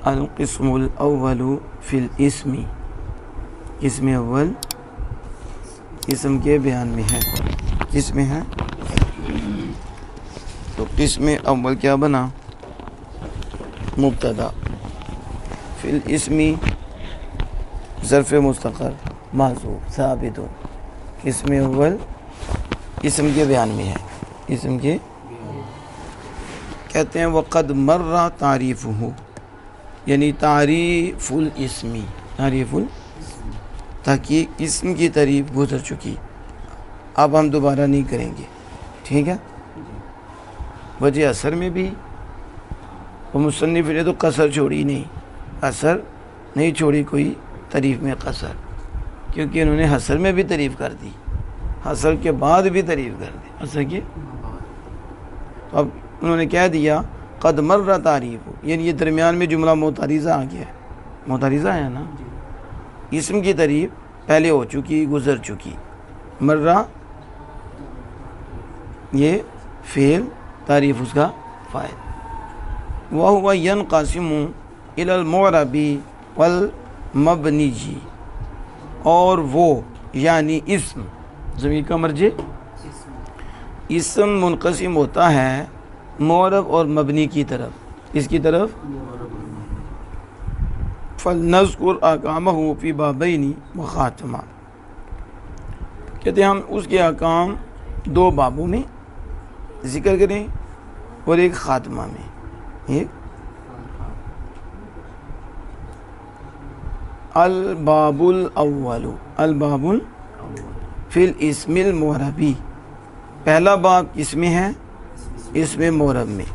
القسم الاول فی الاسم، قسم اول اسم کے بیان میں ہے، کس میں ہے؟ تو قسم اول کیا بنا؟ مبتدا، فی الاسم ظرف مستقر محذوف ثابت، قسم اول اسم کے بیان میں ہے، اسم کے کہتے ہیں وقد مر تعریفہ، یعنی تعریف الاسمی، تعریف تحقیق اسم کی تعریف گزر چکی، اب ہم دوبارہ نہیں کریں گے، ٹھیک ہے؟ وجہ اثر میں بھی وہ مصنف نے تو قصر چھوڑی نہیں، اثر نہیں چھوڑی کوئی تعریف میں قصر، کیونکہ انہوں نے حصر میں بھی تعریف کر دی، حصر کے بعد بھی تعریف کر دی، حصر کے تو اب انہوں نے کہہ دیا قد مر تعریف، یعنی یہ درمیان میں جملہ معترضہ آ گیا ہے، معترضہ ہے نا، اسم کی تعریف پہلے ہو چکی، گزر چکی، مرہ یہ فعل، تعریف اس کا فاعل، وَهُوَ يَنْقَسِمُ إِلَى الْمُعْرَبِ وَالْمَبْنِيِّ، اور وہ یعنی اسم، ضمیر کا مرجع اسم منقسم ہوتا ہے معرب اور مبنی کی طرف، اس کی طرف فَلْنَذْكُرْ أَحْكَامَهُ فِي بَابَيْنِ وَخَاتِمَةٍ، کہتے ہیں ہم اس کے احکام دو بابوں میں ذکر کریں اور ایک خاتمہ میں، ایک الباب الاول، الباب فی الاسم المعربی، پہلا باب کس میں ہے؟ اسم معرب میں،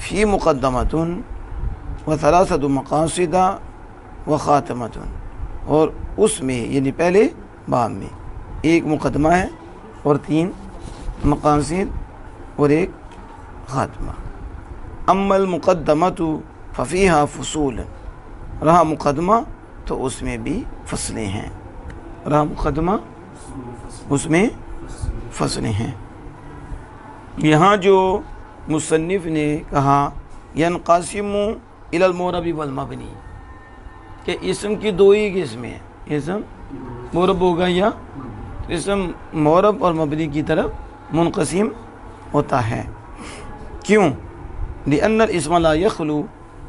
فی مقدمۃ و ثلاثۃ مقاصد و خاتمۃ، اور اس میں یعنی پہلے باب میں ایک مقدمہ ہے اور تین مقاصد اور ایک خاتمہ۔ اما المقدمۃ ففیہا فصول، رہا مقدمہ تو اس میں بھی فصلیں ہیں، رہا مقدمہ اس میں فصلیں ہیں۔ یہاں جو مصنف نے کہا ینقسم الی المعرب والمبنی، کہ اسم کی دو ہی قسمیں ہیں، اسم معرب ہوگا یا اسم معرب اور مبنی کی طرف منقسم ہوتا ہے، کیوں؟ لأن الاسم لا يخلو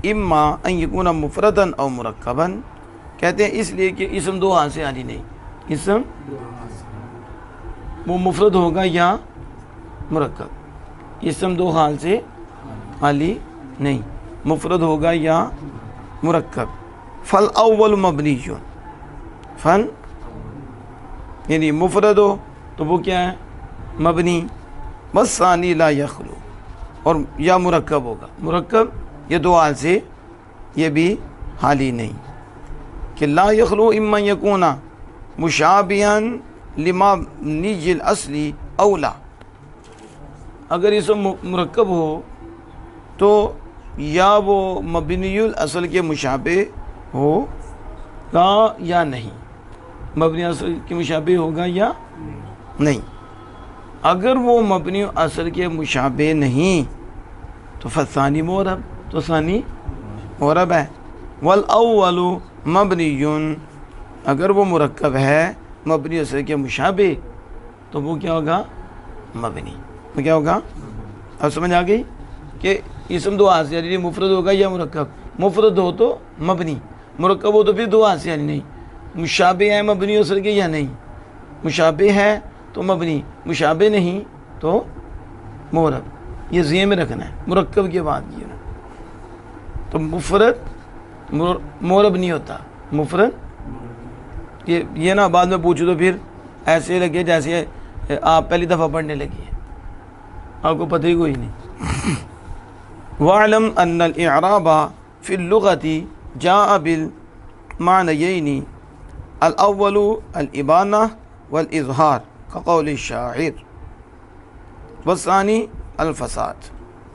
اما ان يكون مفردا او مرکبا، کہتے ہیں اس لیے کہ اسم دو حال سے خالی نہیں، اسم وہ مفرد ہوگا یا مرکب، اسم دو حال سے خالی نہیں، مفرد ہوگا یا مرکب۔ فالاول مبنی، فن یعنی مفرد ہو تو وہ کیا ہے؟ مبنی، والثانی لا یخلو، اور یا مرکب ہوگا، مرکب یہ دو حال سے یہ بھی حالی نہیں، کہ لا یخلو اما یکون مشابہا لمبنی الاصلی اولا، اگر اسم مرکب ہو تو یا وہ مبنی الاصل کے مشابہ ہوگا یا نہیں، مبنی اصل کے مشابہ ہوگا یا نہیں، اگر وہ مبنی اصل کے مشابہ نہیں تو فثانی معرب، تو ثانی معرب ہے، والاول مبنی، اگر وہ مرکب ہے مبنی اصل کے مشابہ تو وہ کیا ہوگا؟ مبنی، وہ کیا ہوگا؟ اب سمجھ آ گئی کہ اسم دو حال سے یعنی مفرد ہوگا یا مرکب، مفرد ہو تو مبنی، مرکب ہو تو پھر دو حال سے یعنی نہیں، مشابہ ہے مبنی اصل کے یا نہیں، مشابہ ہے تو مبنی، مشابہ نہیں تو معرب، یہ ذہن میں رکھنا ہے، مرکب کے بعد یہ نا، تو مفرد معرب نہیں ہوتا، مفرد یہ نا بعد میں پوچھو تو پھر ایسے لگے جیسے آپ پہلی دفعہ پڑھنے لگی ہیں، آپ کو پتہ ہی کوئی نہیں۔ وَاعْلَمْ أَنَّ الْإِعْرَابَ فِي اللُّغَةِ جَاءَ بِالْمَعْنَيَيْنِ الْأَوَّلُ الْإِبَانَةُ وَالْإِظْهَارُ كقول الشاعر، والثاني الفساد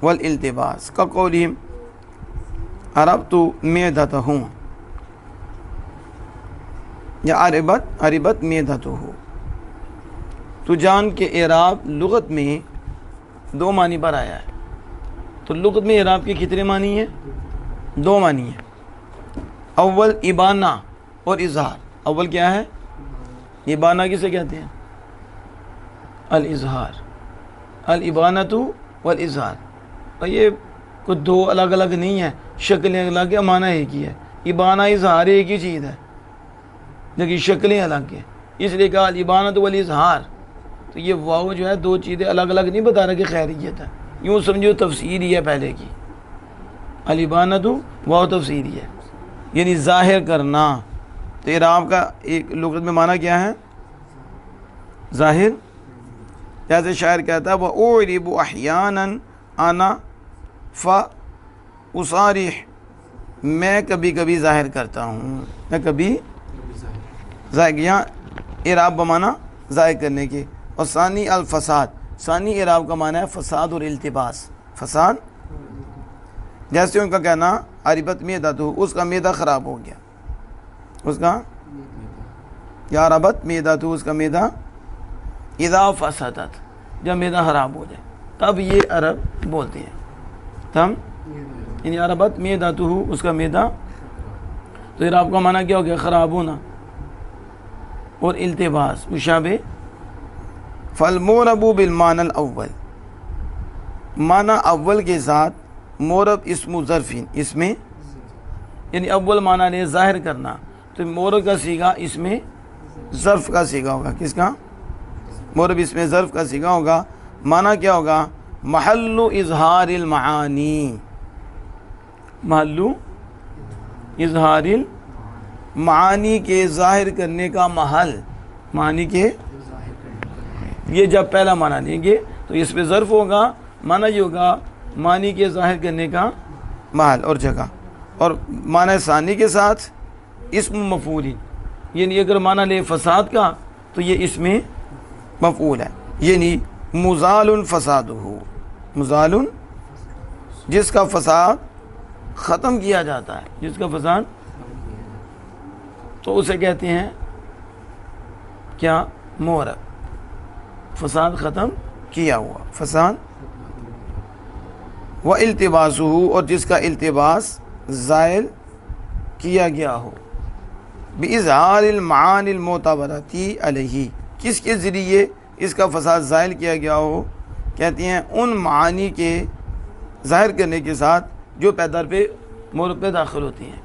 والالتباس كقولهم عربت معدته، یا عربت معدته، تو جان کے اعراب لغت میں دو معنی پر آیا ہے، تو لغت میں اعراب کے کتنے معنی ہیں؟ دو معنی ہیں، اول ابانہ اور اظہار. اول کیا ہے؟ ابانہ کسے کہتے ہیں؟ الاظہار. الابانۃ والاظہار. اور یہ کچھ دو الگ الگ نہیں ہے، شکلیں الگ ہیں، معنی ایک ہی ہے. ابانہ اظہار ایک ہی چیز ہے لیکن شکلیں الگ ہیں، اس لیے کہا الابانۃ والاظہار. تو یہ واو جو ہے دو چیزیں الگ الگ نہیں بتا رہا کہ خیریت ہے، یوں سمجھو تفسیر ہی ہے پہلے کی. الابانۃ واو تفسیری ہے یعنی ظاہر کرنا. تو اعراب کا ایک لغت میں معنی کیا ہے؟ ظاہر. جیسے شاعر کہتا ہے وَأُعْرِبُ أَحْيَانًا أَنَا فَأُصَارِحُ، میں کبھی کبھی ظاہر کرتا ہوں، میں کبھی ظاہر. یہاں اعراب بمانا ظاہر کرنے کے. اور ثانی الفساد. ثانی اعراب کا معنی ہے فساد اور التباس. فساد جیسے ان کا کہنا عربت میدۃ، اس کا میدہ خراب ہو گیا، اس کا یا عربت میدۃ، اس کا میدہ اذا فسدت، جب میدہ خراب ہو جائے تب یہ عرب بولتے ہیں. تم یعنی عربت میدۃ، اس کا میدہ. تو اعراب کا معنی کیا ہو گیا؟ خراب ہونا اور التباس مشابہ. فالمورب بالمعنی الاول، معنی اول کے ساتھ مورب اسم ظرفین، اس میں یعنی اول معنی نے ظاہر کرنا، تو مورب کا صیغہ اس میں ظرف کا صیغہ ہوگا. کس کا؟ مورب اس میں ظرف کا صیغہ ہوگا. معنی کیا ہوگا؟ محل اظہار المعانی، محل اظہار المعانی کے ظاہر کرنے کا محل. معنی کے یہ جب پہلا معنی لیں گے تو اس پہ ظرف ہوگا، معنی یہ ہوگا معنی کے ظاہر کرنے کا محل اور جگہ. اور معنی ثانی کے ساتھ اسم مفعول، یعنی اگر معنی لے فساد کا تو یہ اس میں مفعول ہے، یعنی مزال فسادہ، مزال جس کا فساد ختم کیا جاتا ہے، جس کا فساد، تو اسے کہتے ہیں کیا؟ مورب. فساد ختم کیا ہوا، فساد. و التباسہ، اور جس کا التباس زائل کیا گیا ہو. باظہار المعانی المعتبرۃ علیہ، کس کے ذریعے اس کا فساد زائل کیا گیا ہو؟ کہتے ہیں ان معانی کے ظاہر کرنے کے ساتھ جو پیدار پہ مورب پہ داخل ہوتی ہیں،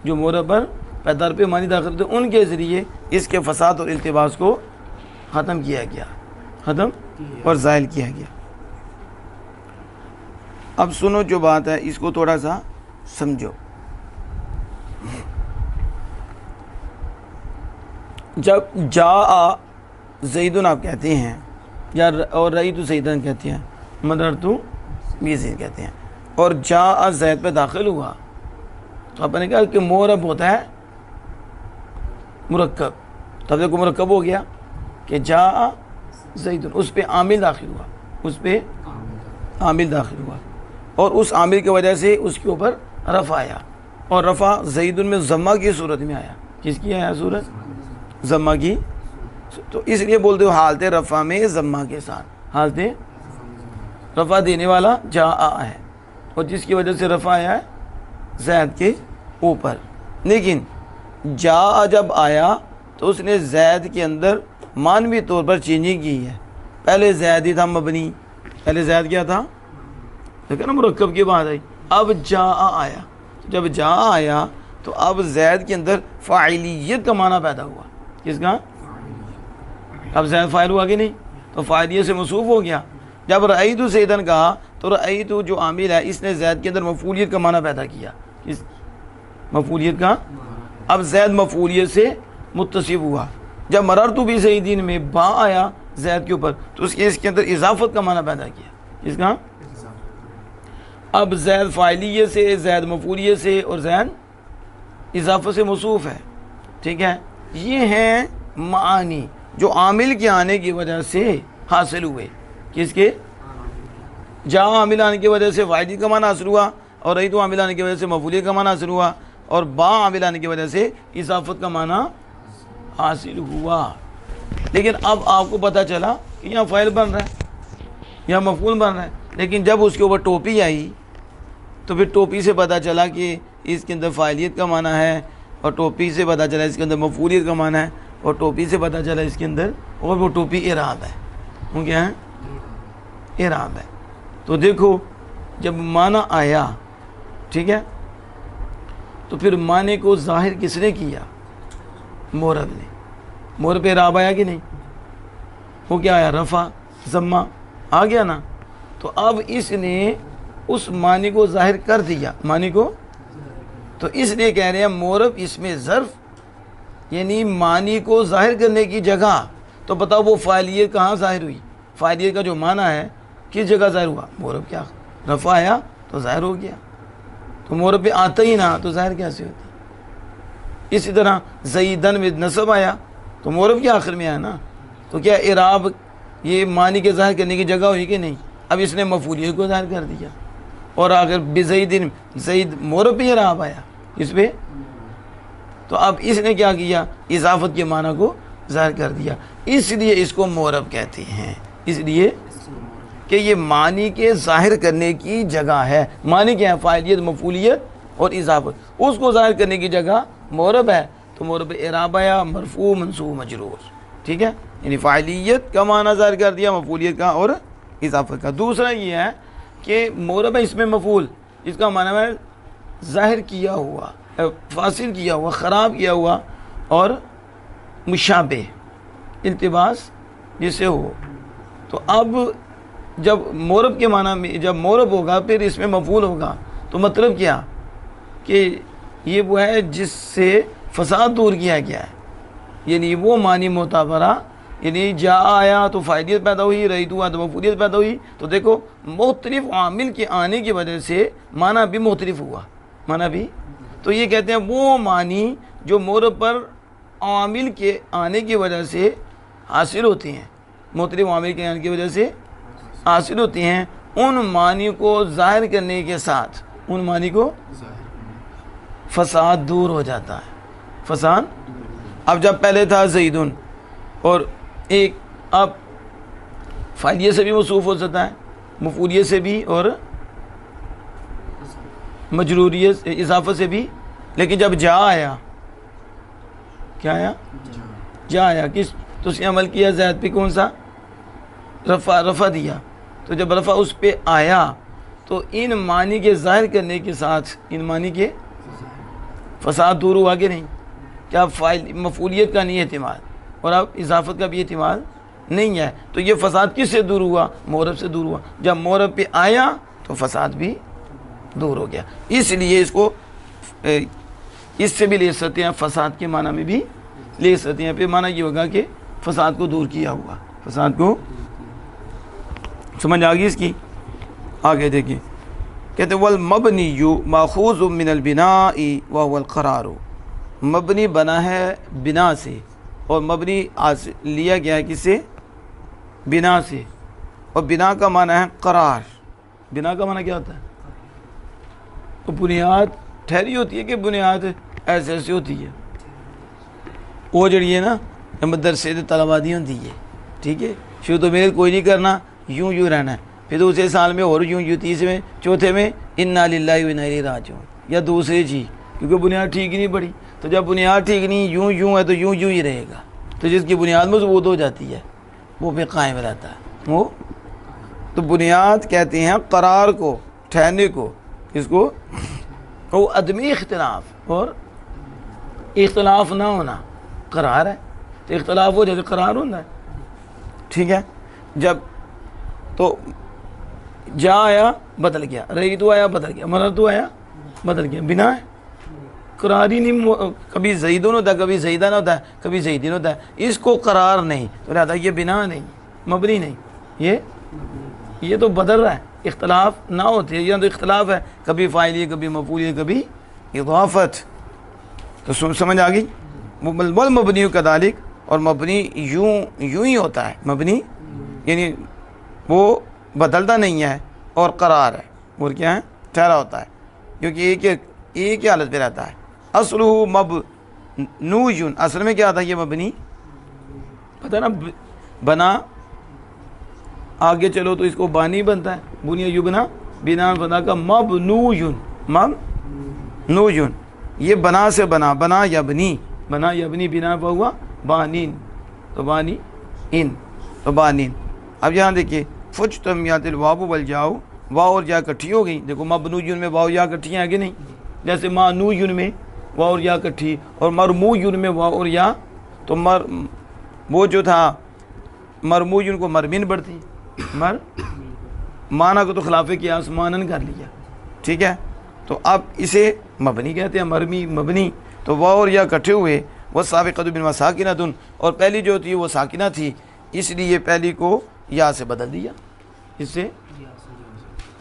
جو مورب پر پیدار پہ معنی داخل ہوتے ہیں، ان کے ذریعے اس کے فساد اور التباس کو ختم کیا گیا، ختم اور زائل کیا گیا. اب سنو جو بات ہے اس کو تھوڑا سا سمجھو. جب جاء زیدن آپ کہتے ہیں یا اور رأیت زیدن کہتے ہیں، مررت بزید کہتے ہیں، اور جاء زید پہ داخل ہوا تو آپ نے کہا کہ مورب ہوتا ہے مرکب. تب دیکھو مرکب ہو گیا کہ جاء زیدن، اس پہ عامل داخل ہوا، اس پہ عامل داخل ہوا، اور اس عامل کی وجہ سے اس کے اوپر رفع آیا، اور رفع زیدن میں ضمہ کی صورت میں آیا. کس کی آیا صورت؟ ضمہ کی. تو اس لیے بولتے ہو حالت رفع میں ضمہ کے ساتھ، حالت رفع دینے والا جاء ہے، اور جس کی وجہ سے رفع آیا ہے زید کے اوپر. لیکن جاء جب آیا تو اس نے زید کے اندر معنوی طور پر چینجنگ کی ہے. پہلے زید ہی تھا مبنی، پہلے زید کیا تھا؟ دیکھا نا مرکب کی بات آئی. اب جاء آیا، جب جاء آیا تو اب زید کے اندر فاعلیت کا معنی پیدا ہوا. کس کا؟ اب زید فاعل ہوا کہ نہیں؟ تو فاعلیت سے موصوف ہو گیا. جب رأیت زیدن کہا تو رأیت جو عامل ہے اس نے زید کے اندر مفعولیت کا معنی پیدا کیا. کس مفعولیت کا؟ اب زید مفعولیت سے متصف ہوا. جب مررت بزیدین میں با آیا زید کے اوپر تو اس کے اندر اضافت کا معنی پیدا کیا. کس کا؟ اب زید فاعلیت سے، زید مفعولیت سے، اور زید اضافت سے موصوف ہے. ٹھیک ہے، یہ ہیں معانی جو عامل کے آنے کی وجہ سے حاصل ہوئے. کس کے؟ جا عامل آنے کی وجہ سے فاعلی کا معنی حاصل ہوا، اور رأیت عامل آنے کی وجہ سے مفعولیت کا معنی حاصل ہوا، اور با عامل آنے کی وجہ سے اضافت کا معنی حاصل ہوا. لیکن اب آپ کو پتہ چلا کہ یہاں فاعل بن رہا ہے، یہاں مفعول بن رہا ہے، لیکن جب اس کے اوپر ٹوپی آئی تو پھر ٹوپی سے پتہ چلا کہ اس کے اندر فاعلیت کا معنی ہے، اور ٹوپی سے پتہ چلا اس کے اندر مفعولیت کا معنی ہے، اور ٹوپی سے پتہ چلا اس کے اندر، اور وہ ٹوپی اعراب ہے، وہ کیا ہے؟ اعراب ہے۔ تو دیکھو جب معنی آیا، ٹھیک ہے، تو پھر معنی کو ظاہر کس نے کیا؟ مورب نے۔ مورب پہ اعراب آیا کہ نہیں؟ وہ کیا آیا؟ رفع، ضمہ آ گیا نا۔ تو اب اس نے اس معنی کو ظاہر کر دیا، معنی کو، تو اس لیے کہہ رہے ہیں مورب اس میں ظرف، یعنی معنی کو ظاہر کرنے کی جگہ۔ تو بتاؤ وہ فاعلیت کہاں ظاہر ہوئی؟ فاعلیت کا جو معنی ہے کس جگہ ظاہر ہوا؟ مورب کیا؟ رفع آیا تو ظاہر ہو گیا، تو مورب پہ آتا ہی نہ تو ظاہر کیسے ہوتی؟ اسی طرح زیدن میں نصب آیا تو مورب کے آخر میں آیا نا، تو کیا اعراب یہ معنی کے ظاہر کرنے کی جگہ ہوئی کہ نہیں؟ اب اس نے مفعولیت کو ظاہر کر دیا، اور اگر بزیدن، زید مورب پہ اعراب آیا اس پہ، تو اب اس نے کیا کیا؟ اضافت کے معنی کو ظاہر کر دیا، اس لیے اس کو مورب کہتے ہیں، اس لیے کہ یہ معنی کے ظاہر کرنے کی جگہ ہے۔ معنی کیا ہے؟ فاعلیت، مفعولیت اور اضافت، اس کو ظاہر کرنے کی جگہ مورب ہے، تو مورب اعراب آیا، مرفوع، منصوب، مجرور، ٹھیک ہے، یعنی فاعلیت کا معنی ظاہر کر دیا، مفعولیت کا اور اضافت کا۔ دوسرا یہ ہے کہ مورب ہے اس میں مفعول، اس کا معنی ہے ظاہر کیا ہوا، فاصل کیا ہوا، خراب کیا ہوا، اور مشابہ، التباس جس سے ہو۔ تو اب جب مورب کے معنی میں جب مورب ہوگا پھر اس میں مفعول ہوگا، تو مطلب کیا کہ یہ وہ ہے جس سے فساد دور کیا گیا ہے، یعنی وہ معنی معتبرہ، یعنی جا آیا تو فاعلیت پیدا ہوئی، رہی تو تو مفعولیت پیدا ہوئی۔ تو دیکھو مختلف عامل کے آنے کی وجہ سے معنی بھی مختلف ہوا، معنی بھی، تو یہ کہتے ہیں وہ معنی جو مورب پر عامل کے آنے کی وجہ سے حاصل ہوتے ہیں، مختلف عامل کے آنے کی وجہ سے حاصل ہوتے ہیں، ان معنی کو ظاہر کرنے کے ساتھ ان معنی کو فساد دور ہو جاتا ہے، فساد۔ اب جب پہلے تھا زیدن، اور ایک اب فاعلیت سے بھی موصوف ہو سکتا ہے، مفعولیت سے بھی، اور مجروریت اضافت سے بھی، لیکن جب جا آیا، کیا آیا؟ جا آیا، کس تو اس نے عمل کیا زید پہ، کون سا؟ رفع دیا، تو جب رفع اس پہ آیا تو ان معنی کے ظاہر کرنے کے ساتھ ان معنی کے فساد دور ہوا کہ نہیں؟ کیا مفعولیت کا نہیں احتمال اور اب اضافت کا بھی احتمال نہیں ہے، تو یہ فساد کس سے دور ہوا؟ مورب سے دور ہوا۔ جب مورب پہ آیا تو فساد بھی دور ہو گیا، اس لیے اس کو اس سے بھی لے سکتے ہیں، فساد کے معنی میں بھی لے سکتے ہیں، پھر معنی یہ ہوگا کہ فساد کو دور کیا ہوا، فساد کو۔ سمجھ آ گئی اس کی؟ آگے دیکھیں، کہتے ہیں والمبنی ماخوذ من البناء وهو القرار، مبنی بنا ہے بنا سے، اور مبنی لیا گیا ہے کس سے؟ بنا سے، اور بنا کا معنی ہے قرار۔ بنا کا معنی کیا ہوتا ہے؟ تو بنیاد ٹھہری ہوتی ہے کہ بنیاد ایسے ایسے ہوتی ہے، وہ جڑی ہے نا مدرسے سے طلبا دی ہوتی ہے، ٹھیک ہے، شروع تو میرے کوئی نہیں کرنا، یوں یوں رہنا ہے، پھر دوسرے سال میں اور یوں یوں، تیسرے میں، چوتھے میں انا للہ و انا الیہ راجعون، یا دوسرے جی، کیونکہ بنیاد ٹھیک ہی نہیں پڑی۔ تو جب بنیاد ٹھیک نہیں، یوں یوں ہے تو یوں یوں ہی رہے گا، تو جس کی بنیاد مضبوط ہو جاتی ہے وہ پھر قائم رہتا ہے، وہ تو بنیاد کہتے ہیں قرار کو، ٹھہرنے کو، اس کو، وہ عدمی اختلاف اور اختلاف نہ ہونا قرار ہے، تو اختلاف ہو جائے تو قرار ہونا ہے، ٹھیک ہے۔ جب تو جا آیا بدل گیا، رہی تو آیا بدل گیا، مرر تو آیا بدل گیا، بنا ہے، قرار ہی نہیں، کبھی زیدن ہوتا ہے، کبھی زیدن ہوتا ہے، کبھی زیدن ہوتا ہے، اس کو قرار نہیں، تو لہٰذا یہ بنا نہیں، مبنی نہیں، یہ تو بدل رہا ہے، اختلاف نہ ہوتے، یا تو اختلاف ہے، کبھی فاعلی، کبھی مفعولی، کبھی اضافت۔ تو سمجھ آ گئی؟ والمبنی کذالک، اور مبنی یوں ہی ہوتا ہے، مبنی یعنی وہ بدلتا نہیں ہے، اور قرار ہے، اور کیا ہے؟ ٹھہرا ہوتا ہے، کیونکہ ایک ہی حالت پہ رہتا ہے۔ اصلہ مبنی، اصل میں کیا تھا یہ مبنی؟ پتہ نا، بنا، آگے چلو تو اس کو بانی بنتا ہے، بنیا یبنا بنا بنا کا مبنویون، مبنویون یہ بنا سے بنا، بنا یبنی، بنا یبنی بنا پہ ہوا بانین، تو بانی ان، تو بانین۔ اب یہاں دیکھیے فجتمیات الواو والجاء، واو اور یا کٹھی ہو گئی، دیکھو مبنویون میں واو یا کٹھی ہیں کہ نہیں، جیسے مانویون میں واو اور یا کٹھی، اور مرمویون میں واو اور یا، تو وہ جو تھا مرمویون کو مرمین بڑھتی، معنی کو تو خلاف قیاس مانن کر لیا، ٹھیک ہے، تو اب اسے مبنی کہتے ہیں، مرمی مبنی، تو واو اور یا کٹھے ہوئے، وہ سابقۃ بن ساکنۃ، اور پہلی جو تھی وہ ساکنہ تھی، اس لیے پہلی کو یا سے بدل دیا، اس سے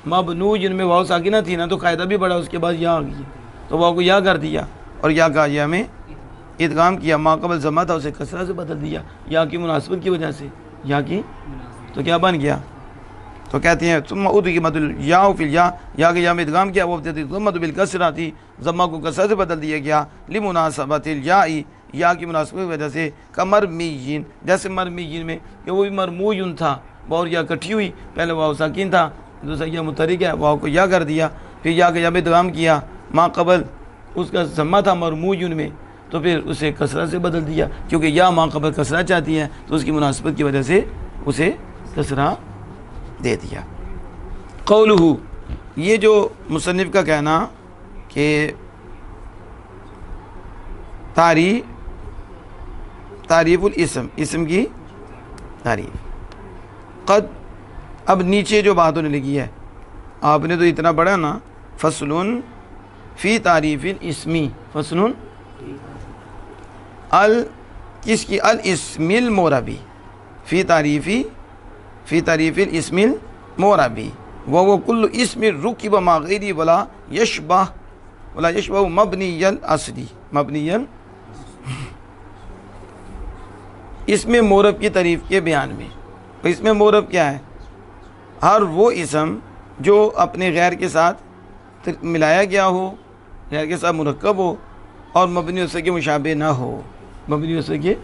مبنو جن میں واو ساکنہ تھی نا، تو قاعدہ بھی بڑا، اس کے بعد یا آ گئی، تو واو کو یا کر دیا، اور یا کا یا میں ادغام کیا، ما قبل ضمہ تھا اسے کسرہ سے بدل دیا، یا کی مناسبت کی وجہ سے، یا کی، تو کیا بن گیا، تو کہتے ہیں ثم ادغمت الیاء فی الیاء، یا کہ یا میں ادغام کیا، وہ ضمۃ بالکسرہ تھی، ضمہ کو کسرہ سے بدل دیا گیا، لمناسبت الیاء، یا کی مناسبت کی وجہ سے، کمرمیین، جیسے مرمیین میں کہ وہ بھی مرمویون تھا، اور یا کٹھی ہوئی، پہلے واو ساکن تھا، دوسرا یا متحرک ہے، واو کو یا کر دیا، پھر یا کہ یا میں ادغام کیا، ما قبل اس کا ضمہ تھا مرمویون میں، تو پھر اسے کسرہ سے بدل دیا، کیونکہ یا ما قبل کسرہ چاہتی ہے، تو اس کی مناسبت کی وجہ سے اسے کسرہ دے دیا۔ قولہ، یہ جو مصنف کا کہنا کہ تعریف الاسم، اسم کی تعریف، قد، اب نیچے جو بات ہونے لگی ہے، آپ نے تو اتنا پڑھا نا، فصل فی تعریف الاسمی، فصل کس کی، الاسم المعربی، فی تعریف الاسم المعربی، وہ کل اسم رکب مع غیری ولا یشبہ مبنی الاصلی، مبنی اسم معرب کی تعریف کے بیان میں، اسم معرب کیا ہے، ہر وہ اسم جو اپنے غیر کے ساتھ ملایا گیا ہو، غیر کے ساتھ مرکب ہو، اور مبنی اس کے مشابہ نہ ہو، مبنی اس کے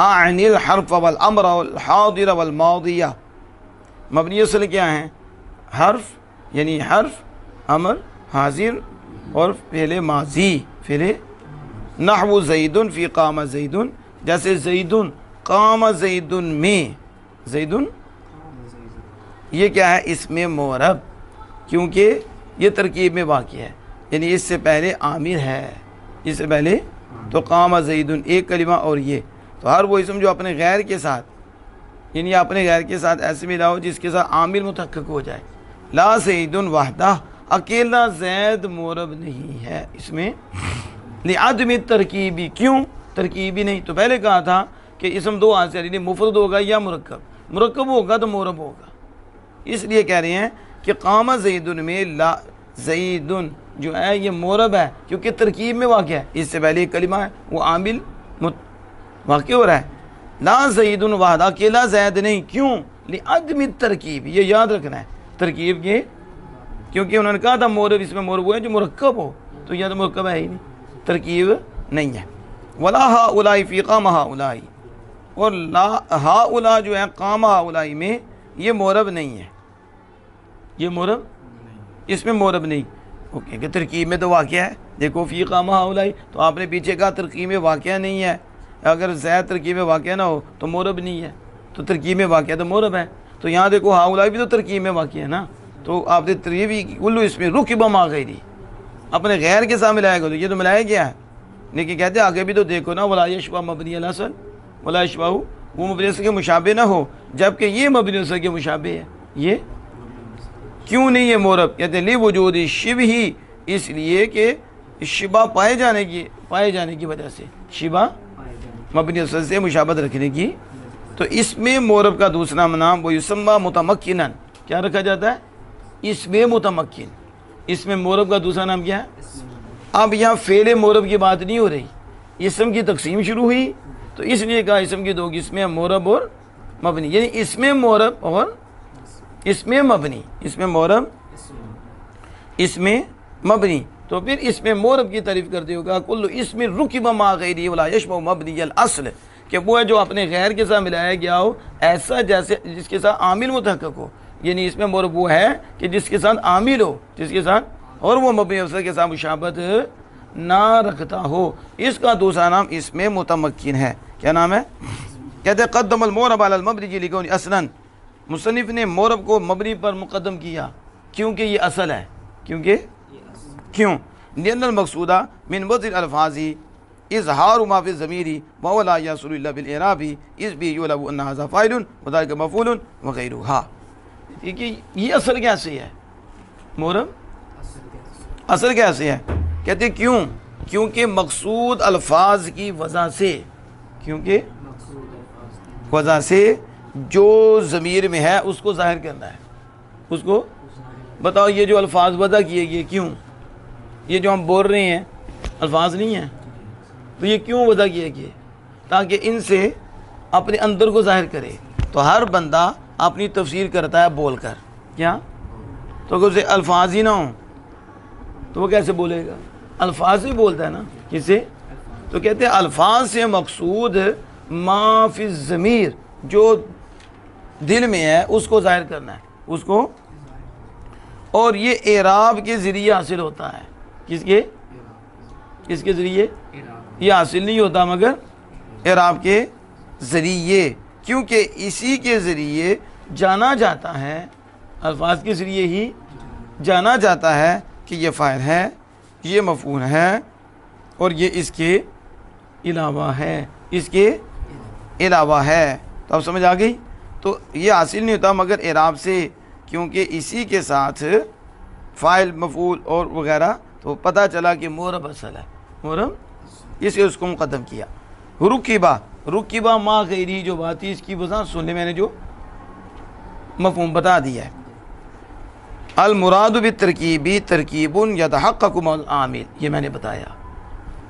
اعنی الحرف والامر والحاضر والماضیہ، مبنی اصل کیا ہیں، حرف، یعنی حرف، امر، حاضر، اور فعل ماضی، فعل، نحو زید فی قام زید، جیسے زید قام زید میں، زید یہ کیا ہے، اسم معرب، کیونکہ یہ ترکیب میں واقع ہے، یعنی اس سے پہلے عامر ہے، اس سے پہلے، تو قام زید ایک کلمہ، اور یہ، تو ہر وہ اسم جو اپنے غیر کے ساتھ، یعنی اپنے غیر کے ساتھ ایسے ملا ہو جس کے ساتھ عامل متحقق ہو جائے، لا زید وحدہ، اکیلا زید معرب نہیں ہے اس میں، لعدم ترکیبی، کیوں ترکیبی نہیں، تو پہلے کہا تھا کہ اسم دو حالت سے، یعنی مفرد ہوگا یا مرکب ہوگا تو معرب ہوگا، اس لیے کہہ رہے ہیں کہ قام زید میں لا زید جو ہے یہ معرب ہے، کیونکہ ترکیب میں واقع ہے، اس سے پہلے ایک کلمہ ہے، وہ عامل واقع ہو رہا ہے، لا زید وحدہ، اکیلا زید نہیں، کیوں، لعدم ترکیب، یہ یاد رکھنا ہے، ترکیب کے، کیونکہ انہوں نے کہا تھا معرب، اس میں معرب ہوا ہے جو مرکب ہو، تو یہ تو مرکب ہے ہی نہیں، ترکیب نہیں ہے، ولا ہؤلاء فی قام ہؤلاء، اور لا ہؤلاء جو ہے قام ہؤلاء میں یہ معرب نہیں ہے، یہ معرب، اس میں معرب نہیں، اوکے، کہ ترکیب میں تو واقع ہے، دیکھو فی قام ہؤلاء، تو آپ نے پیچھے کہا ترکیب میں واقع نہیں ہے، اگر زید ترکیب میں واقع نہ ہو تو معرب نہیں ہے، تو ترکیب میں واقع تو معرب ہے، تو یہاں دیکھو ہؤلاء بھی تو ترکیب میں واقع ہے نا، تو آپ نے ترکیبی کلو اس میں رکب مع غیری، اپنے غیر کے ساتھ ملایا گیا، تو یہ تو ملایا گیا ہے، لیکن کہتے ہیں آگے بھی تو دیکھو نا، ولا یشبہ مبنی الاصل، ولا یشبہ وہ مبنی اصل کے مشابہ نہ ہو، جبکہ یہ مبنی اصل کے مشابہ ہے، یہ کیوں نہیں ہے معرب، کہتے ہیں لوجود شبہ، اس لیے کہ شبہ پائے جانے کی وجہ سے، شبہ مبنی اصل سے مشابہت رکھنے کی، تو اس میں معرب کا دوسرا نام وہ یسمى متمکنن، کیا رکھا جاتا ہے، اس میں متمکن، اس میں معرب کا دوسرا نام کیا ہے، اب یہاں فعل معرب کی بات نہیں ہو رہی، اسم کی تقسیم شروع ہوئی، تو اس لیے کہا اسم کی دو قسمیں، معرب اور مبنی، یعنی اس میں معرب اور اس میں مبنی، اس میں معرب، اس میں مبنی، تو پھر اس میں معرب کی تعریف کرتے ہوگا کل اسم رکب مع غیری ولا یشبہ مبنی الاصل، کہ وہ ہے جو اپنے غیر کے ساتھ ملایا گیا ہو، ایسا جیسے جس کے ساتھ عامل متحقق ہو، یعنی اس میں مورب وہ ہے کہ جس کے ساتھ عامل ہو، جس کے ساتھ، اور وہ مبنی افضل کے ساتھ مشابہت نہ رکھتا ہو، اس کا دوسرا نام اس میں متمکن ہے۔ کیا نام ہے؟ کہتے ہیں قدم المورب علی المبنی لکون اصلا، مصنف نے مورب کو مبنی پر مقدم کیا کیونکہ یہ اصل ہے، کیوں؟ لأن المقصودہ من وضع الالفاظ اظہار ما فی الضمیر وهو لا یحصل الا بالاعراب اذ به یعلم ان هذا فاعل وذلك مفعول وغیرها۔ یہ اصل کیسے ہے؟ مورب اصل کیسے ہے؟ کہتے ہیں کیوں؟ کیونکہ مقصود الفاظ کی وجہ سے، کیونکہ وجہ سے جو ضمیر میں ہے اس کو ظاہر کرنا ہے، اس کو بتاؤ یہ جو الفاظ وضع کیے گئے کیوں؟ یہ جو ہم بول رہے ہیں الفاظ نہیں ہیں، تو یہ کیوں وضع کیے گئے؟ تاکہ ان سے اپنے اندر کو ظاہر کرے۔ تو ہر بندہ اپنی تفسیر کرتا ہے بول کر، کیا؟ تو اگر اسے الفاظ ہی نہ ہوں تو وہ کیسے بولے گا؟ الفاظ ہی بولتا ہے نا، کس سے؟ تو کہتے ہیں الفاظ سے مقصود ما فی الضمیر، جو دل میں ہے اس کو ظاہر کرنا ہے، اس کو، اور یہ اعراب کے ذریعے حاصل ہوتا ہے۔ کس کے ذریعے؟ یہ حاصل نہیں ہوتا مگر اعراب کے ذریعے، کیونکہ اسی کے ذریعے جانا جاتا ہے، الفاظ کے ذریعے ہی جانا جاتا ہے کہ یہ فاعل ہے، یہ مفعول ہے، اور یہ اس کے علاوہ ہے، اس کے علاوہ ہے۔ تو اب سمجھ آ گئی؟ تو یہ حاصل نہیں ہوتا مگر اعراب سے، کیونکہ اسی کے ساتھ فاعل، مفعول اور وغیرہ، تو پتہ چلا کہ مورب اصل ہے، مورب اسے اس کو مقدم کیا۔ رکبہ ما غیری جو بات تھی اس کی وضاحت سن لیں، میں نے جو مفہوم بتا دیا ہے۔ المراد بالترکیبی ترکیب یتحقق مع العامل، یہ میں نے بتایا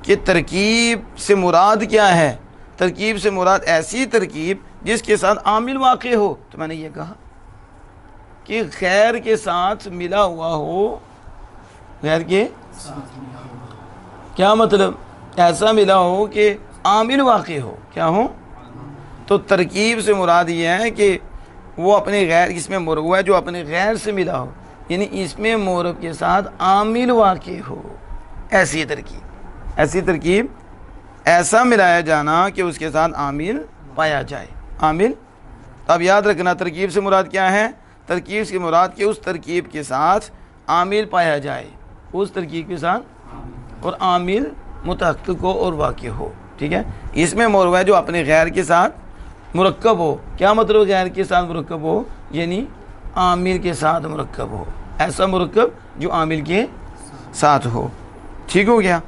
کہ ترکیب سے مراد کیا ہے۔ ترکیب سے مراد ایسی ترکیب جس کے ساتھ عامل واقع ہو، تو میں نے یہ کہا کہ غیر کے ساتھ ملا ہوا ہو، غیر کے کیا مطلب؟ ایسا ملا ہو کہ عامل واقع ہو، کیا ہو؟ تو ترکیب سے مراد یہ ہے کہ وہ اپنے غیر، اس میں مورب ہے جو اپنے غیر سے ملا ہو، یعنی اس میں مورب کے ساتھ عامل واقع ہو، ایسی ترکیب ایسا ملایا جانا کہ اس کے ساتھ عامل پایا جائے، عامل۔ اب یاد رکھنا ترکیب سے مراد کیا ہے؟ ترکیب سے مراد کہ اس ترکیب کے ساتھ عامل پایا جائے، اس ترکیب کے ساتھ، اور عامل متحقق ہو اور واقع ہو، ٹھیک ہے؟ اس میں مورب ہے جو اپنے غیر کے ساتھ مرکب ہو۔ کیا مطلب غیر کے ساتھ مرکب ہو؟ یعنی عامل کے ساتھ مرکب ہو، ایسا مرکب جو عامل کے ساتھ ہو، ٹھیک ہو گیا؟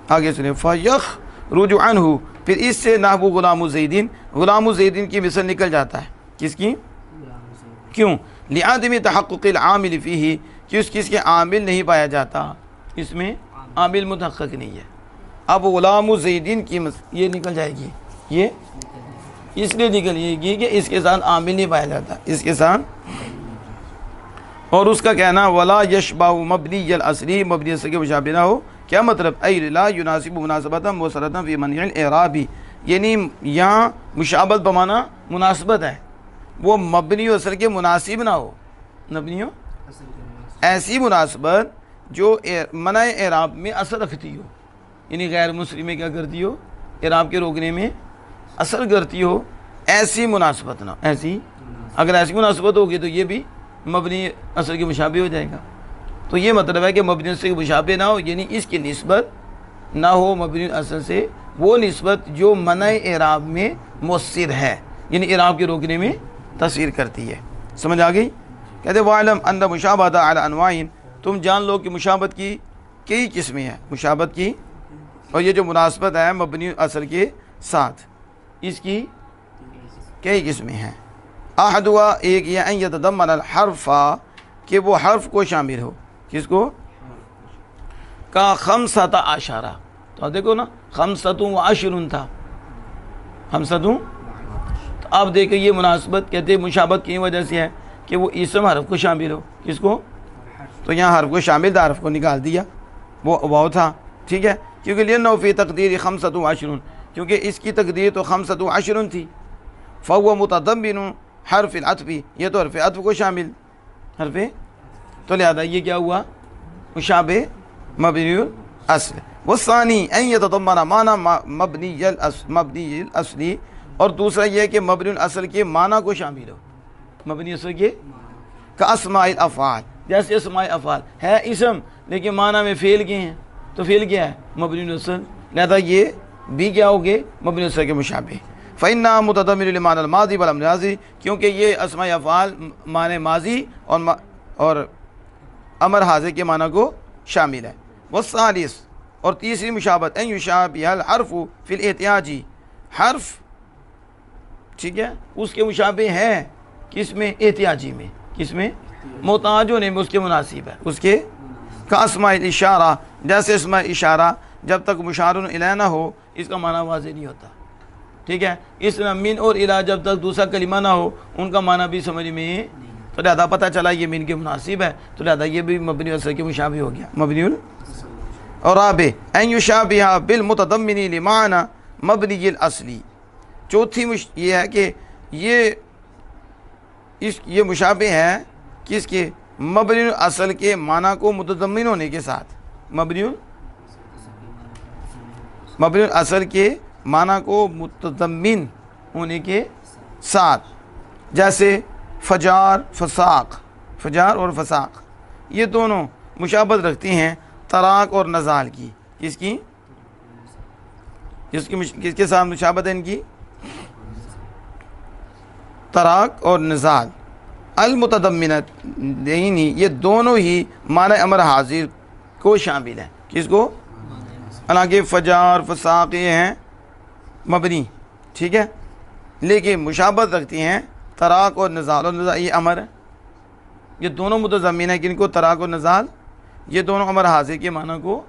آگے سنیں، فَيَخْرُجُ عَنْهُ، پھر اس سے نحو غلام زیدین، غلام زیدین کی مثل نکل جاتا ہے۔ کس کی؟ کیوں؟ لِعَدْمِ تَحَقُّقِ الْعَامِلِ فِيهِ، کہ اس کے عامل نہیں پایا جاتا، اس میں عامل متحقق نہیں ہے۔ اب غلام زیدین کی یہ نکل جائے گی، یہ اس لیے نکل جائے گی کہ اس کے ساتھ عامل نہیں پایا جاتا، اس کے ساتھ، اور اس کا کہنا ولا یشبہ مبنی الاصلی، مبنی اصل کے مشابہ نہ ہو۔ کیا مطلب؟ ای لا یناسب مناسبتا موصلتا فی منع الاعرابی، یعنی یہاں مشابہت بمانا مناسبت ہے، وہ مبنی و اصل کے مناسب نہ ہو، مبنی و ایسی مناسبت جو منع اعراب میں اثر رکھتی ہو، یعنی غیر مسلم میں کیا کرتی ہو؟ اعراب کے روکنے میں اثر کرتی ہو، ایسی مناسبت نہ، ایسی، اگر ایسی مناسبت ہوگی تو یہ بھی مبنی اصل کے مشابہ ہو جائے گا۔ تو یہ مطلب ہے کہ مبنی اصل کے مشابہ نہ ہو، یعنی اس کی نسبت نہ ہو مبنی اصل سے، وہ نسبت جو منع اعراب میں مؤثر ہے، یعنی اعراب کے روکنے میں تاثیر کرتی ہے۔ سمجھ آ گئی؟ کہتے ہیں وَعْلَمْ أَنَّ مُشَابَهَةَ عَلَى أَنْوَاعٍ، تم جان لو کہ مشابہت کی کئی قسمیں ہیں، مشابہت کی، اور یہ جو مناسبت ہے مبنی اصل کے ساتھ، اس کی کئی قسمیں ہیں۔ احدوا، ایک یہ ان یتضمن الحرف، کہ وہ حرف کو شامل ہو، کس کو؟ کا خمسۃ عشرہ، تو دیکھو نا خمسۃ و عشر تھا، خمسۃ، تو اب دیکھیں یہ مناسبت کہتے ہیں مشابہت کی وجہ سے ہے کہ وہ اسم حرف کو شامل ہو، کس کو؟ تو یہاں حرف کو شامل تھا، حرف کو نکال دیا، وہ واو تھا، ٹھیک ہے؟ کیونکہ لأنه فی تقدیر خمسۃ و عشر، کیونکہ اس کی تقدیر تو خمسۃ و عشر تھی، فهو متضمن حرف العطف، یہ تو حرف عطف کو شامل حرف، تو لہذا یہ کیا ہوا؟ مشابہ مبنی الاصل. والثانی ان یتضمن معنی مبنی الاصلی، اور دوسرا یہ کہ مبنی الاصل کے معنی کو شامل ہو. مبنی اصل کے کاسماء الافعال، جیسے اسماء افعال ہے اسم لیکن معنی میں فعل کے ہیں، تو فعل کیا ہے؟ مبنی الاصل. لہذا یہ بھی کیا ہوگے؟ مبنی الاصل کے مشابہ. فإنها متضمن لمعنى الماضی والامر الماضی، کیونکہ یہ اسماء افعال معنی ماضی اور امر حاضر کے معنی کو شامل ہے. والثالث، اور تیسری مشابہت، ان یشابہ الحرف فی الاحتیاجی، حرف ٹھیک ہے اس کے مشابہ ہے کس میں؟ احتیاجی میں. کس میں؟ محتاج ہونے میں اس کے مناسب ہے، اس کے کاسماء الاشارہ، جیسے اسماء اشارہ جب تک مشار الیہ نہ ہو اس کا معنی واضح نہیں ہوتا. ٹھیک ہے، اس طرح من اور الی جب تک دوسرا کلمہ نہ ہو ان کا معنی بھی سمجھ میں، تو لہذا پتہ چلا یہ من کے مناسب ہے، تو لہذا یہ بھی مبنی الاصل کے مشابہ ہو گیا. مبنی اور رابع ان یشابہ بالمتضمن لمعنی مبنی الاصلی. چوتھی یہ ہے کہ یہ مشابہ ہے کس کے؟ مبنی الاصل کے معنی کو متضمن ہونے کے ساتھ. مبنی الاصل کے معنی کو متضمن ہونے کے ساتھ، جیسے فجار، فساق. فجار اور فساق یہ دونوں مشابہت رکھتی ہیں طراق اور نزال کی. کس کی؟ کس کے ساتھ مشابہت ہے ان کی؟ طراق اور نزال. المتضمنت دینی، یہ دونوں ہی معنی امر حاضر کو شامل ہیں. کس کو؟ حالانکہ فجار، فساق یہ ہیں مبنی، ٹھیک ہے، لیکن مشابہت رکھتی ہیں طراق اور نزال. اور نزال یہ امر ہے، یہ دونوں متضمن ہیں کن کو؟ طراق اور نزال. یہ دونوں امر حاضر کے معنی کو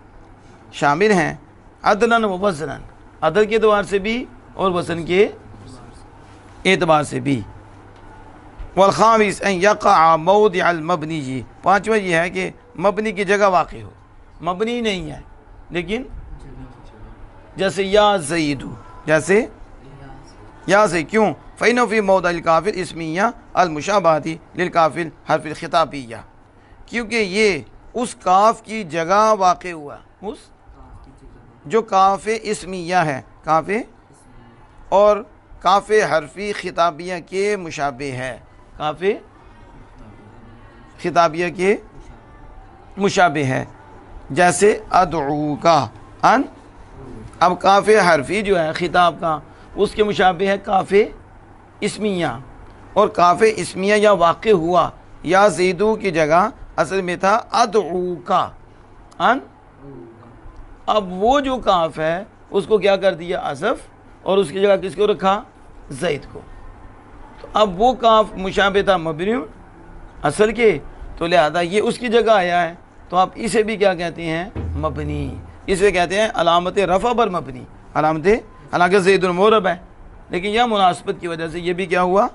شامل ہیں عدلاً و وزناً، عدل کے اعتبار سے بھی اور وزن کے اعتبار سے بھی. والخامس ان یقع موضع المبنی، پانچواں یہ ہے کہ مبنی کی جگہ واقع ہو. مبنی نہیں ہے لیکن جیسے یا زید، جیسے یا زید. کیوں؟ فإنه فی موضع الکاف الاسمیہ المشابہۃ للکاف حرف الخطابیہ، کیونکہ یہ اس کاف کی جگہ واقع ہوا، اس جو کاف اسمیہ ہے، کاف اور کاف حرفی خطابیہ کے مشابہ ہے. کاف خطابیہ کے مشابہ ہے، جیسے ادعوکا ان. اب کاف حرفی جو ہے خطاب کا اس کے مشابہ ہے کاف اسمیہ، اور کاف اسمیہ یا واقع ہوا یا زیدو کی جگہ اصل میں تھا ادعوکا ان. اب وہ جو کاف ہے اس کو کیا کر دیا؟ حذف، اور اس کی جگہ کس کو رکھا؟ زید کو. تو اب وہ کاف مشابہ تھا مبنی اصل کے، تو لہذا یہ اس کی جگہ آیا ہے، تو آپ اسے بھی کیا کہتے ہیں؟ مبنی. اسے کہتے ہیں علامت رفع پر مبنی. علامت، حالانکہ زید المعرب ہے لیکن یہ مناسبت کی وجہ سے یہ بھی کیا ہوا؟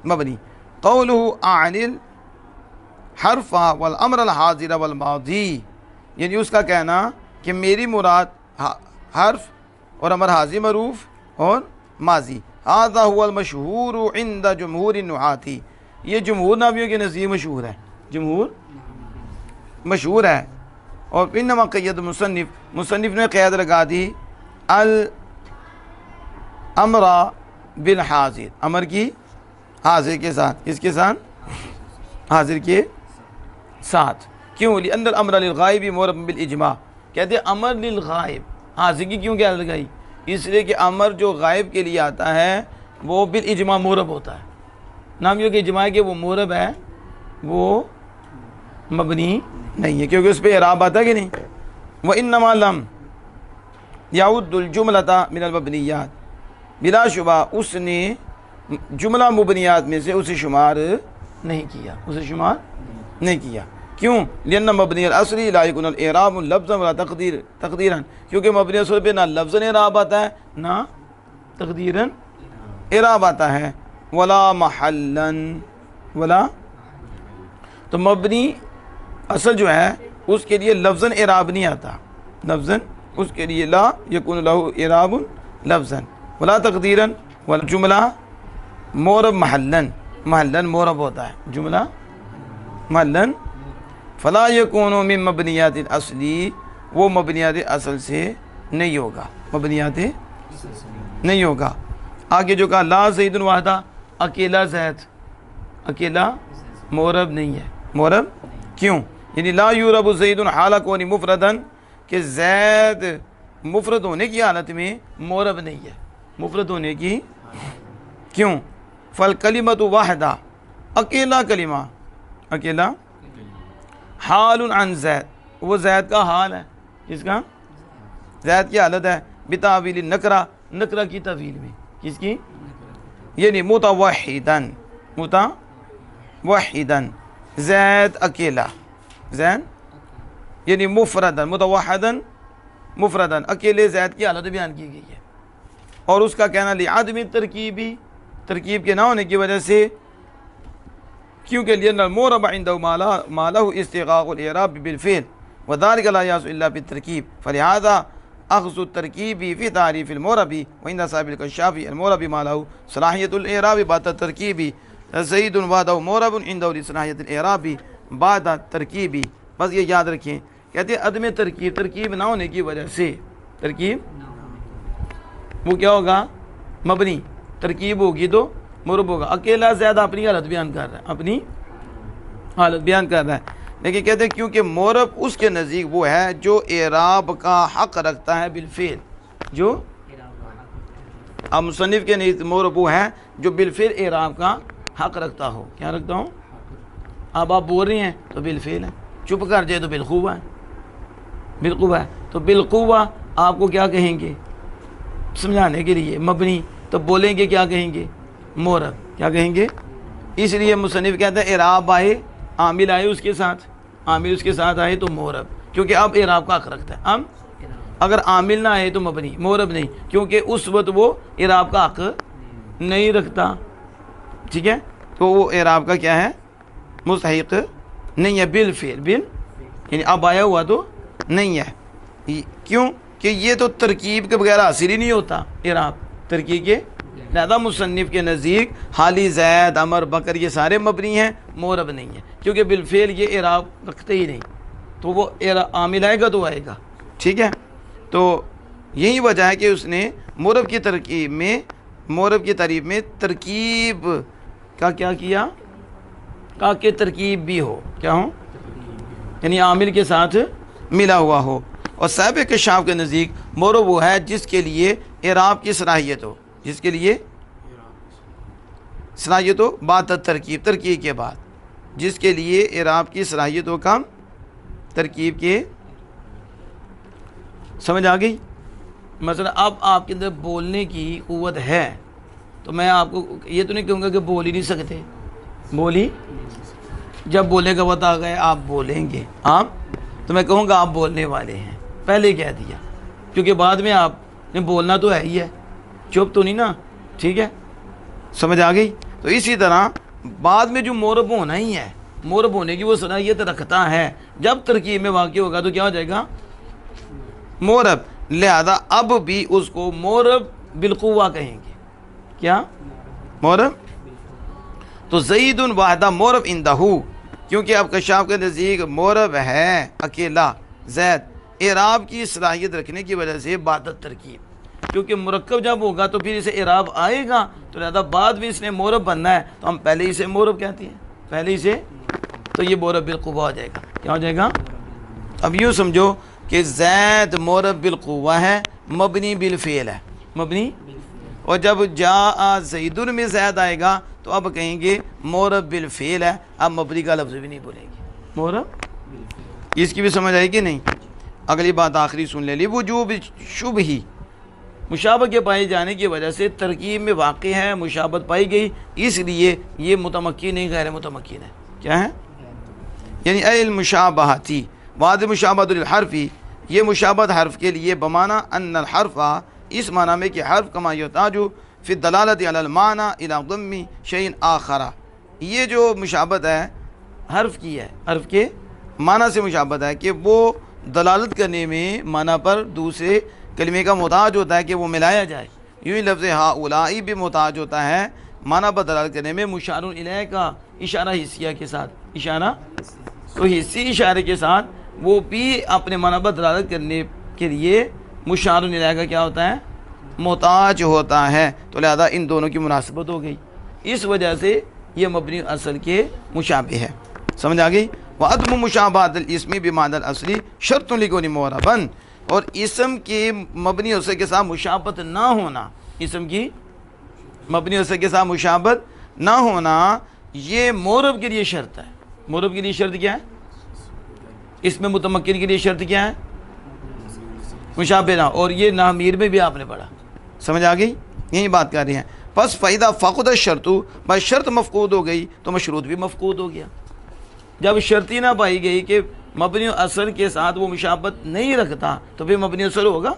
مبنی. قولہ اعن الحرف والامر الحاضر والماضی، یعنی اس کا کہنا کہ میری مراد حرف اور امر حاضر معروف اور ماضی. هذا هو المشہور عند جمہور النحاۃ، یہ جمہور نحویوں کے نزدیک مشہور ہے، جمہور مشہور ہے. اور انما قید مصنف نے قید لگا دی الامر بالحاضر، امر کی حاضر کے ساتھ، اس کے ساتھ حاضر کے ساتھ. کیوں؟ لأن الامر للغائب معرب بالاجماع، کہتے ہیں امر للغائب، حاضر کی کیوں کیا لگائی؟ اس لیے کہ امر جو غائب کے لیے آتا ہے وہ بالاجماع معرب ہوتا ہے. نامیوں کے اجماع کے وہ معرب ہے، وہ مبنی نہیں ہے کیونکہ اس پہ اعراب آتا ہے کہ نہیں. وَإِنَّمَا لَمْ يَعُدُّ الْجُمْلَةَ مِنَ الْمَبْنِيَّاتِ، بلا شبہ اس نے جملہ مبنیات میں سے اسے شمار نہیں کیا، اسے شمار نہیں کیا. کیوں؟ لأن مبنی الاصلی لا يكون الاعراب لفظا ولا تقدیرا، کیونکہ مبنی اصل پہ نہ لفظاً اعراب آتا ہے نہ تقدیراً اعراب آتا ہے. ولا محلاً، ولا، تو مبنی اصل جو ہے اس کے لیے لفظاً اعراب نہیں آتا، لفظاً اس کے لیے لا یکون لہ اعراب لفظاً ولا تقدیراً. ولا جملہ معرب محلاً، محلاً معرب ہوتا ہے، جملہ محلاً فلا یکون من مبنیات الاصلی، وہ مبنیات اصل سے نہیں ہوگا، مبنیات نہیں ہوگا۔ آگے جو کہا لا زید وحدہ، اکیلا زید، اکیلا معرب نہیں ہے، معرب کیوں؟ یعنی لا یورب زید حال کونی مفردن، کہ زید مفرد ہونے کی حالت میں معرب نہیں ہے، مفرد ہونے کی کیوں؟ فالکلمۃ واحدہ، اکیلا کلمہ، اکیلا حال عن زید، وہ زید کا حال ہے، کس کا؟ زید کی حالت ہے، بتاویل نکرہ، نکرہ کی تعویل میں، کس کی؟ یعنی متوحدن، متوحدن، زید اکیلا، زید یعنی مفردن، متوحدن مفردن، اکیلے زید کی حالت بیان کی گئی ہے۔ اور اس کا کہنا لعدم ترکیبی، ترکیب کے نہ ہونے کی وجہ سے، کیونکہ لأن المعرب عنده ما له استغراق الاعراب بالفعل وذلك لا يحصل الا بالترکیب، فلهذا اخذ الترکیب في تعریف المعرب وعند صاحب الکشاف المعرب ما له صلاحیت الاعراب بعد الترکیب، زید وحدہ معرب عنده لصلاحیت الاعراب بعد الترکیب۔ بس یہ یاد رکھیں، کہتے ہیں عدم ترکیب، ترکیب نہ ہونے کی وجہ سے، ترکیب وہ کیا ہوگا؟ مبنی، ترکیب ہوگی تو معرب ہوگا۔ اکیلا زیادہ اپنی حالت بیان کر رہا ہے، اپنی حالت بیان کر رہا ہے، لیکن کہتے ہیں کیونکہ معرب اس کے نزدیک وہ ہے جو اعراب کا حق رکھتا ہے بالفعل، جو اب مصنف کے نزدیک معرب وہ ہے جو بالفعل اعراب کا حق رکھتا ہو۔ کیا رکھتا ہوں؟ اب آپ بول رہے ہیں تو بالفعل ہے، چپ کر جائے تو بالقوہ ہے، بالقوہ ہے، تو بالقوہ آپ کو کیا کہیں گے سمجھانے کے لیے؟ مبنی، تو بولیں گے کیا کہیں گے؟ معرب، کیا کہیں گے؟ اس لیے مصنف کہتا ہے اعراب آئے، عامل آئے اس کے ساتھ، عامل اس کے ساتھ آئے تو معرب، کیونکہ اب اعراب کا حق رکھتا ہے۔ اب اگر عامل نہ آئے تو مبنی، معرب نہیں، کیونکہ اس وقت وہ اعراب کا حق نہیں رکھتا، ٹھیک ہے؟ تو وہ اعراب کا کیا ہے؟ مستحق نہیں ہے، بالفعل، یعنی اب آیا ہوا تو نہیں ہے۔ کیوں کہ یہ تو ترکیب کے بغیر حاصل ہی نہیں ہوتا اعراب، ترکیب کے، لہذا مصنف کے نزدیک حالی زید عمر بکر یہ سارے مبنی ہیں، معرب نہیں ہے، کیونکہ بالفعل یہ اعراب رکھتے ہی نہیں، تو وہ عامل آئے گا تو آئے گا، ٹھیک ہے؟ تو یہی وجہ ہے کہ اس نے معرب کی ترکیب میں، معرب کی تعریف میں ترکیب کا کیا کیا؟ کہا کہ ترکیب بھی ہو، کیا ہو؟ یعنی عامل کے ساتھ ملا ہوا ہو۔ اور صاحب کشاف کے نزدیک معرب وہ ہے جس کے لیے اعراب کی صلاحیت ہو، جس کے لیے صلاحیت ہو بعد ترکیب، ترکیب کے بعد، جس کے لیے اعراب کی صلاحیت ہو کم ترکیب کے، سمجھ آ گئی؟ مثلا اب آپ کے اندر بولنے کی قوت ہے تو میں آپ کو یہ تو نہیں کہوں گا کہ بول ہی نہیں سکتے، بولی جب بولنے کا وقت آ گئے آپ بولیں گے، آپ تو میں کہوں گا آپ بولنے والے ہیں، پہلے کہہ دیا، کیونکہ بعد میں آپ نے بولنا تو ہے ہی ہے، چپ تو نہیں نا، ٹھیک ہے؟ سمجھ آ گئی؟ تو اسی طرح بعد میں جو معرب ہونا ہی ہے، معرب ہونے کی وہ صلاحیت رکھتا ہے، جب ترکیب میں واقع ہوگا تو کیا ہو جائے گا؟ معرب، لہذا اب بھی اس کو معرب بالقوہ کہیں گے، کیا؟ معرب۔ تو زید واحدہ معرب عندہ، کیونکہ اب کشاف کے نزدیک معرب ہے اکیلا زید، اعراب کی صلاحیت رکھنے کی وجہ سے بعد ترکیب، کیونکہ مرکب جب ہوگا تو پھر اسے اعراب آئے گا، تو لہذا بعد میں اس نے معرب بننا ہے تو ہم پہلے اسے معرب کہتے ہیں، پہلے اسے، تو یہ معرب بالقوہ ہو جائے گا، کیا ہو جائے گا؟ اب یوں سمجھو کہ زید معرب بالقوہ ہے، مبنی بالفعل ہے، مبنی، اور جب جاء زید میں زید آئے گا تو اب کہیں گے معرب بالفعل ہے، اب مبنی کا لفظ بھی نہیں بولیں گے، معرب۔ اس کی بھی سمجھ آئی کہ نہیں؟ اگلی بات آخری سن لے لی، وجوب شبہی، مشابہ کے پائے جانے کی وجہ سے ترکیب میں واقع ہے، مشابہت پائی گئی، اس لیے یہ متمکن نہیں، غیر متمکن ہے، کیا ہے؟ یعنی اے المشابہتی وعد مشابہت للحرفی، یہ مشابہت حرف کے لیے بمعنی ان الحرف، اس معنی میں کہ حرف کما یحتاج فی الدلالۃ علی المعنی الی ضم شیء آخر، یہ جو مشابہت ہے حرف کی ہے، حرف کے معنی سے مشابہت ہے کہ وہ دلالت کرنے میں معنی پر دوسرے کلمے کا محتاج ہوتا ہے کہ وہ ملایا جائے، یوں ہی لفظ ہاؤلائی بھی محتاج ہوتا ہے معنی پر دلالت کرنے میں مشار الیہ کا اشارہ حسیہ کے ساتھ، اشارہ، تو حصی اشارے کے ساتھ وہ بھی اپنے معنی دلالت کرنے کے لیے مشار الیہ کا کیا ہوتا ہے؟ محتاج ہوتا ہے، تو لہذا ان دونوں کی مناسبت ہو گئی، اس وجہ سے یہ مبنی اصل کے مشابہ ہے۔ سمجھ آ گئی؟ وعدم مشابہۃ الاسم بمعنی الاصلی شرط لکون معربا، اور اسم کی مبنی اصل کے ساتھ مشابہت نہ ہونا، اسم کی مبنی اصل کے ساتھ مشابہت نہ ہونا یہ معرب کے لیے شرط ہے۔ معرب کے لیے شرط کیا ہے؟ اس میں متمکن کے لیے شرط کیا ہے؟ مشابہ نہ، اور یہ نامیر میں بھی آپ نے پڑھا، سمجھ آ گئی؟ یہی بات کر رہے ہیں۔ پس فائدہ فقد الشرط، بس شرط مفقود ہو گئی تو مشروط بھی مفقود ہو گیا۔ جب شرط ہی نہ پائی گئی کہ مبنی اصل کے ساتھ وہ مشابہت نہیں رکھتا تو پھر مبنی اصل ہوگا،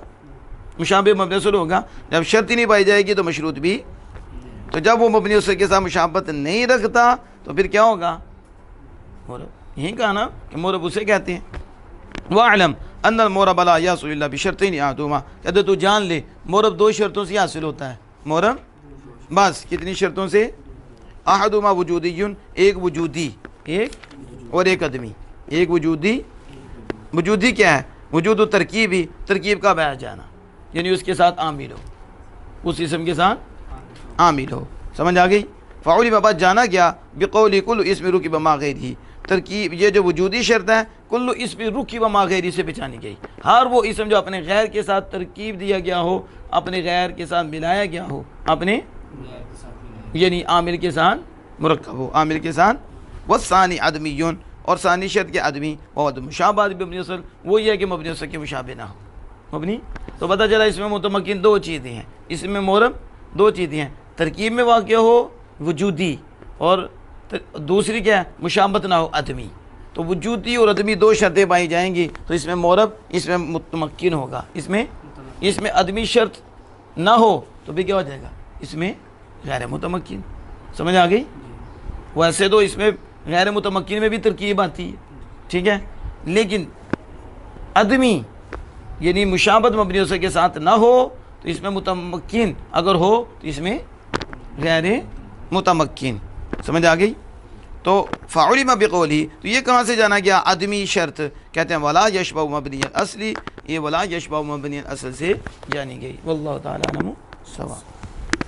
مشابہ مبنی اصل ہوگا۔ جب شرط ہی نہیں پائی جائے گی تو مشروط بھی، تو جب وہ مبنی اصل کے ساتھ مشابہت نہیں رکھتا تو پھر کیا ہوگا؟ معرب۔ یہی کہا نا کہ معرب اسے کہتے ہیں۔ وَاعْلَمْ أَنَّ الْمُعْرَبَ لَا يَحْصُلُ إِلَّا بِشَرْطَيْنِ أَحَدُهُمَا، کہتے تو جان لے معرب دو شرطوں سے حاصل ہوتا ہے۔ معرب بس کتنی شرطوں سے؟ احدہما وجودی، ایک وجودی، ایک اور ایک عدمی۔ ایک وجودی، وجودی کیا ہے؟ وجود و ترکیبی، ترکیب کا بیان جانا، یعنی اس کے ساتھ عامل ہو، اس اسم کے ساتھ عامل ہو، سمجھ آ گئی؟ فعلم بات جانا گیا بقول کل اسم رکب ما غیرہ، ترکیب یہ جو وجودی شرط ہے کل اسم رکب ما غیرہ سے پہچانی گئی، ہر وہ اسم جو اپنے غیر کے ساتھ ترکیب دیا گیا ہو، اپنے غیر کے ساتھ ملایا گیا ہو، اپنے یعنی عامل کے ساتھ مرکب ہو، عامل کے ساتھ۔ والثانی عدمی، اور ثانی شرط کے عدمی، وعد مشابہۃ مبنی اصل، وہ یہ ہے کہ مبنی اصل کے مشابہ نہ ہو، مبنی۔ تو پتہ چلا اس میں متمکن دو چیزیں ہیں، اس میں معرب دو چیزیں ہیں، ترکیب میں واقع ہو وجودی، اور دوسری کیا ہے؟ مشابہت نہ ہو عدمی۔ تو وجودی اور عدمی دو شرطیں پائی جائیں گی تو اس میں معرب، اس میں متمکن ہوگا، اس میں عدمی شرط نہ ہو تو بھی کیا ہو جائے گا؟ اس میں غیر متمکن۔ سمجھ آ گئی؟ ویسے تو اس میں غیر متمکن میں بھی ترکیب آتی ہے، ٹھیک ہے، لیکن عدمی یعنی مشابہت مبنی اصل کے ساتھ نہ ہو تو اس میں متمکن، اگر ہو تو اس میں غیر متمکن۔ سمجھ آ گئی؟ تو فعلم بقولی، تو یہ کہاں سے جانا گیا؟ عدمی شرط کہتے ہیں ولا یشبہ مبنی الاصلی، یہ ولا یشبہ مبنی الاصل سے جانی گئی۔ واللہ تعالی عنہ سوا۔